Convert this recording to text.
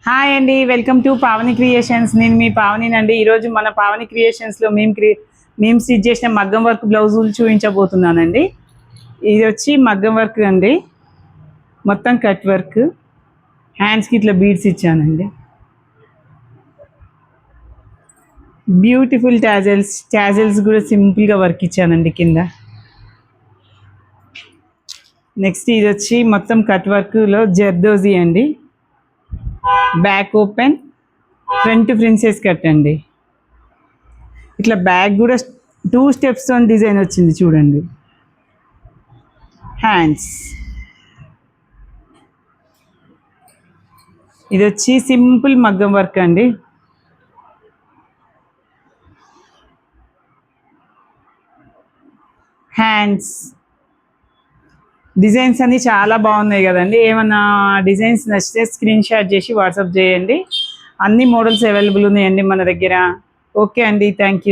Hi అండి, welcome to Pavani creations. నేను మీ పావనినండి. ఈరోజు మన పావని క్రియేషన్స్లో మేము స్టిచ్ చేసిన మగ్గం వర్క్ బ్లౌజులు చూపించబోతున్నానండి. ఇది వచ్చి మగ్గం వర్క్ అండి, మొత్తం కట్ వర్క్. హ్యాండ్స్కి ఇట్లా బీడ్స్ ఇచ్చానండి. బ్యూటిఫుల్ టాజల్స్ కూడా సింపుల్గా వర్క్ ఇచ్చానండి కింద. నెక్స్ట్ ఇది వచ్చి మొత్తం కట్ వర్క్లో జర్దోజీ అండి. Back open, front princess cut అండి. ఇట్లా బ్యాక్ కూడా 2 స్టెప్స్ డిజైన్ వచ్చింది చూడండి. హ్యాండ్స్ ఇది వచ్చి సింపుల్ మగ్గం వర్క్ అండి. హ్యాండ్స్ డిజైన్స్ అన్నీ చాలా బాగున్నాయి కదండి. ఏమన్నా డిజైన్స్ నచ్చితే స్క్రీన్ షాట్ చేసి వాట్సాప్ చేయండి. అన్ని మోడల్స్ అవైలబుల్ ఉన్నాయండి మన దగ్గర. ఓకే అండి, థ్యాంక్ యూ.